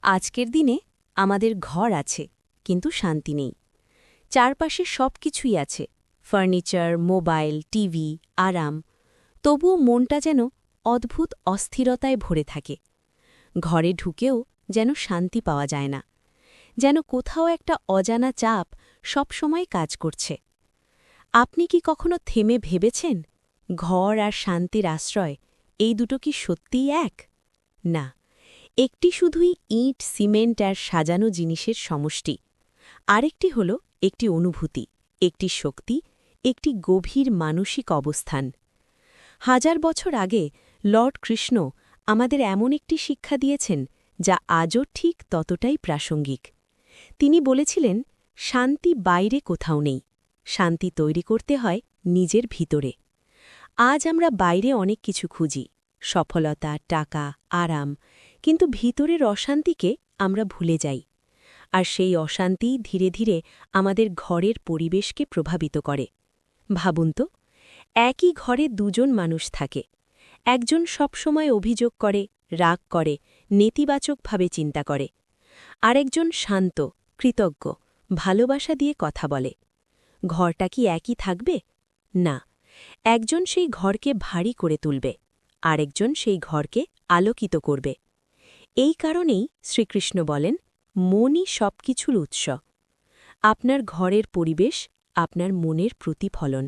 আজকের দিনে আমাদের ঘর আছে কিন্তু শান্তি নেই। চারপাশে সব কিছুই আছে, ফার্নিচার, মোবাইল, টিভি, আরাম, তবুও মনটা যেন অদ্ভুত অস্থিরতায় ভরে থাকে। ঘরে ঢুকেও যেন শান্তি পাওয়া যায় না, যেন কোথাও একটা অজানা চাপ সবসময় কাজ করছে। আপনি কি কখনো থেমে ভেবেছেন, ঘর আর শান্তির আশ্রয় এই দুটো কি সত্যিই এক? না, একটি শুধুই ইট, সিমেন্ট আর সাজানো জিনিসের সমষ্টি, আরেকটি হল একটি অনুভূতি, একটি শক্তি, একটি গভীর মানসিক অবস্থান। হাজার বছর আগে লর্ড কৃষ্ণ আমাদের এমন একটি শিক্ষা দিয়েছেন যা আজও ঠিক ততটাই প্রাসঙ্গিক। তিনি বলেছিলেন, শান্তি বাইরে কোথাও নেই, শান্তি তৈরি করতে হয় নিজের ভিতরে। আজ আমরা বাইরে অনেক কিছু খুঁজি, সফলতা, টাকা, আরাম, কিন্তু ভিতরের অশান্তিকে আমরা ভুলে যাই। আর সেই অশান্তি ধীরে ধীরে আমাদের ঘরের পরিবেশকে প্রভাবিত করে। ভাবুন তো, একই ঘরে দুজন মানুষ থাকে। একজন সবসময় অভিযোগ করে, রাগ করে, নেতিবাচকভাবে চিন্তা করে। আরেকজন শান্ত, কৃতজ্ঞ, ভালোবাসা দিয়ে কথা বলে। ঘরটা কি একই থাকবে? না, একজন সেই ঘরকে ভারী করে তুলবে, আরেকজন সেই ঘরকে আলোকিত করবে। এই কারণেই শ্রীকৃষ্ণ বলেন, মনই সবকিছুর উৎস। আপনার ঘরের পরিবেশ আপনার মনের প্রতিফলন।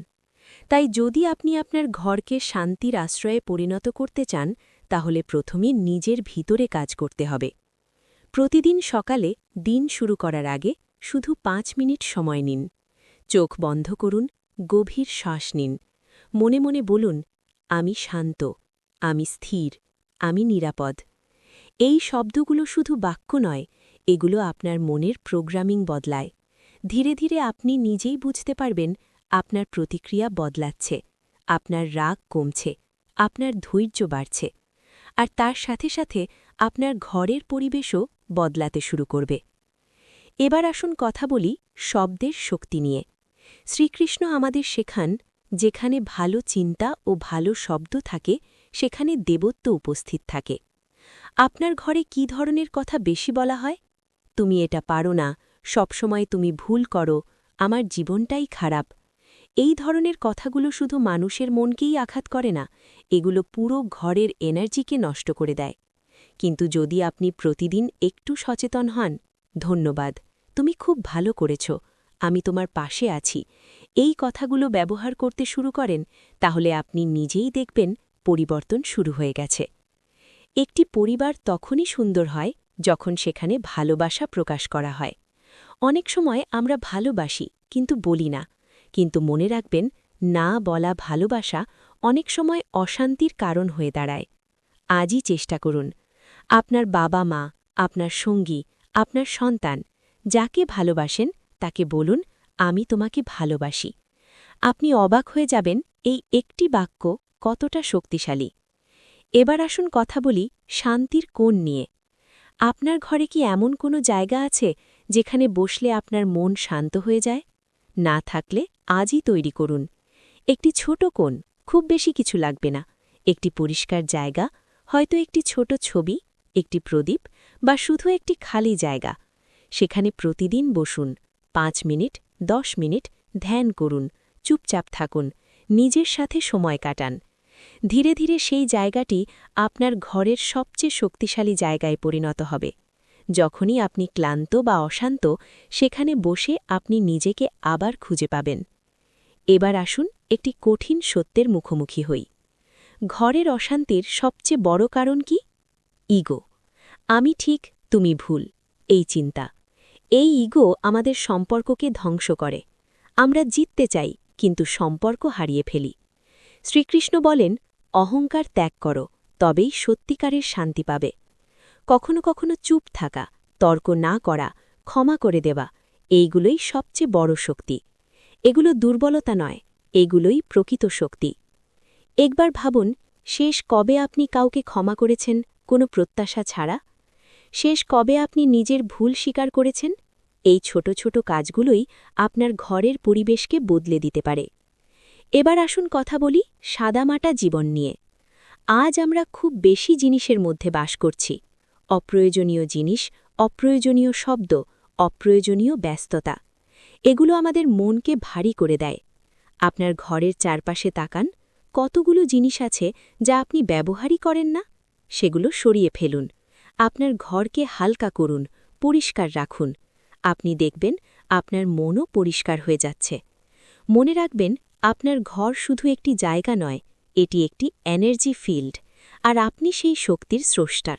তাই যদি আপনি আপনার ঘরকে শান্তির আশ্রয়ে পরিণত করতে চান, তাহলে প্রথমে নিজের ভিতরে কাজ করতে হবে। প্রতিদিন সকালে দিন শুরু করার আগে শুধু 5 মিনিট সময় নিন। চোখ বন্ধ করুন, গভীর শ্বাস নিন। মনে মনে বলুন, আমি শান্ত, আমি স্থির, আমি নিরাপদ। এই শব্দগুলো শুধু বাক্য নয়, এগুলো আপনার মনের প্রোগ্রামিং বদলায়। ধীরে ধীরে আপনি নিজেই বুঝতে পারবেন আপনার প্রতিক্রিয়া বদলাচ্ছে, আপনার রাগ কমছে, আপনার ধৈর্য বাড়ছে। আর তার সাথে সাথে আপনার ঘরের পরিবেশও বদলাতে শুরু করবে। এবার আসুন কথা বলি শব্দের শক্তি নিয়ে। শ্রীকৃষ্ণ আমাদের শেখান, যেখানে ভালো চিন্তা ও ভালো শব্দ থাকে, সেখানে দেবত্ব উপস্থিত থাকে। আপনার ঘরে কি ধরনের কথা বেশি বলা হয়? তুমি এটা পারো না, সবসময় তুমি ভুল করো, আমার জীবনটাই খারাপ। এই ধরনের কথাগুলো শুধু মানুষের মনকেই আঘাত করে না, এগুলো পুরো ঘরের এনার্জিকে নষ্ট করে দেয়। কিন্তু যদি আপনি প্রতিদিন একটু সচেতন হন, ধন্যবাদ, তুমি খুব ভালো করেছ, আমি তোমার পাশে আছি, এই কথাগুলো ব্যবহার করতে শুরু করেন, তাহলে আপনি নিজেই দেখবেন পরিবর্তন শুরু হয়ে গেছে। একটি পরিবার তখনই সুন্দর হয় যখন সেখানে ভালোবাসা প্রকাশ করা হয়। অনেক সময় আমরা ভালোবাসি কিন্তু বলি না, কিন্তু মনে রাখবেন, না বলা ভালোবাসা অনেক সময় অশান্তির কারণ হয়ে দাঁড়ায়। আজই চেষ্টা করুন, আপনার বাবা মা, আপনার সঙ্গী, আপনার সন্তান, যাকে ভালোবাসেন তাকে বলুন, আমি তোমাকে ভালোবাসি। আপনি অবাক হয়ে যাবেন এই একটি বাক্য কতটা শক্তিশালী। এবার আসুন কথা বলি শান্তির কোণ নিয়ে। আপনার ঘরে কি এমন কোনো জায়গা আছে যেখানে বসলে আপনার মন শান্ত হয়ে যায়? না থাকলে আজই তৈরি করুন। একটি ছোট কোণ, খুব বেশি কিছু লাগবে না। একটি পরিষ্কার জায়গা, হয়তো একটি ছোট ছবি, একটি প্রদীপ, বা শুধু একটি খালি জায়গা। সেখানে প্রতিদিন বসুন, 5 মিনিট, 10 মিনিট ধ্যান করুন, চুপচাপ থাকুন, নিজের সাথে সময় কাটান। ধীরে ধীরে সেই জায়গাটি আপনার ঘরের সবচেয়ে শক্তিশালী জায়গায় পরিণত হবে। যখনই আপনি ক্লান্ত বা অশান্ত, সেখানে বসে আপনি নিজেকে আবার খুঁজে পাবেন। এবার আসুন একটি কঠিন সত্যের মুখোমুখি হই। ঘরের অশান্তির সবচেয়ে বড় কারণ কি? ইগো। আমি ঠিক, তুমি ভুল, এই চিন্তা। এই ইগো আমাদের সম্পর্ককে ধ্বংস করে। আমরা জিততে চাই, কিন্তু সম্পর্ক হারিয়ে ফেলি। শ্রীকৃষ্ণ বলেন, অহংকার ত্যাগ করো, তবেই সত্যিকারের শান্তি পাবে। কখনো কখনো চুপ থাকা, তর্ক না করা, ক্ষমা করে দেওয়া, এইগুলোই সবচেয়ে বড় শক্তি। এগুলো দুর্বলতা নয়, এগুলোই প্রকৃত শক্তি। একবার ভাবুন, শেষ কবে আপনি কাউকে ক্ষমা করেছেন কোনো প্রত্যাশা ছাড়া? শেষ কবে আপনি নিজের ভুল স্বীকার করেছেন? এই ছোট ছোট কাজগুলোই আপনার ঘরের পরিবেশকে বদলে দিতে পারে। এবার আসুন কথা বলি সাদামাটা জীবন নিয়ে। আজ আমরা খুব বেশি জিনিসের মধ্যে বাস করছি। অপ্রয়োজনীয় জিনিস, অপ্রয়োজনীয় শব্দ, অপ্রয়োজনীয় ব্যস্ততা এগুলো আমাদের মনকে ভারী করে দেয়। আপনার ঘরের চারপাশে তাকান, কতগুলো জিনিস আছে যা আপনি ব্যবহারই করেন না? সেগুলো সরিয়ে ফেলুন। আপনার ঘরকে হালকা করুন, পরিষ্কার রাখুন। আপনি দেখবেন আপনার মনও পরিষ্কার হয়ে যাচ্ছে। মনে রাখবেন, আপনার ঘর শুধু একটি জায়গা নয়, এটি একটি এনার্জি ফিল্ড, আর আপনি সেই শক্তির স্রষ্টা।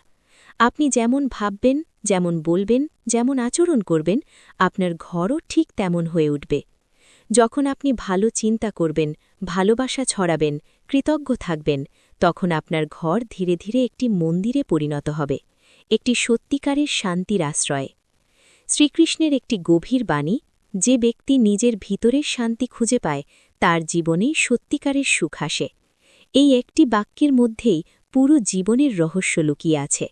আপনি যেমন ভাববেন, যেমন বলবেন, যেমন আচরণ করবেন, আপনার ঘরও ঠিক তেমন হয়ে উঠবে। যখন আপনি ভালো চিন্তা করবেন, ভালোবাসা ছড়াবেন, কৃতজ্ঞ থাকবেন, তখন আপনার ঘর ধীরে ধীরে একটি মন্দিরে পরিণত হবে, একটি সত্যিকারের শান্তির আশ্রয়। শ্রীকৃষ্ণের একটি গভীর বাণী, যে ব্যক্তি নিজের ভিতরের শান্তি খুঁজে পায় তার জীবনেই সত্যিকারের সুখ আসে। এই একটি বাক্যের মধ্যেই পুরো জীবনের রহস্য লুকিয়ে আছে।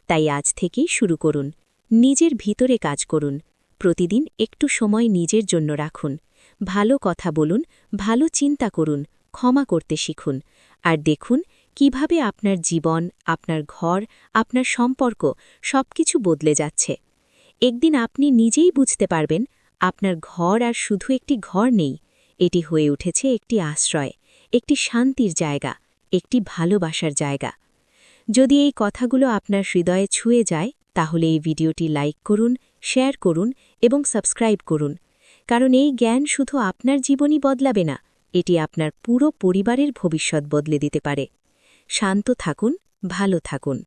তাই আজ থেকেই শুরু করুন, নিজের ভিতরে কাজ করুন, প্রতিদিন একটু সময় নিজের জন্য রাখুন, ভালো কথা বলুন, ভালো চিন্তা করুন, ক্ষমা করতে শিখুন, আর দেখুন কিভাবে আপনার জীবন, আপনার ঘর, আপনার সম্পর্ক সবকিছু বদলে যাচ্ছে। একদিন আপনি নিজেই বুঝতে পারবেন, আপনার ঘর আর শুধু একটি ঘর নেই, এটি হয়ে উঠেছে একটি আশ্রয়, একটি শান্তির জায়গা, একটি ভালোবাসার জায়গা। যদি এই কথাগুলো আপনার হৃদয়ে ছুঁয়ে যায়, তাহলে এই ভিডিওটি লাইক করুন, শেয়ার করুন এবং সাবস্ক্রাইব করুন। কারণ এই জ্ঞান শুধু আপনার জীবনই বদলাবে না, এটি আপনার পুরো পরিবারের ভবিষ্যৎ বদলে দিতে পারে। শান্ত থাকুন, ভালো থাকুন।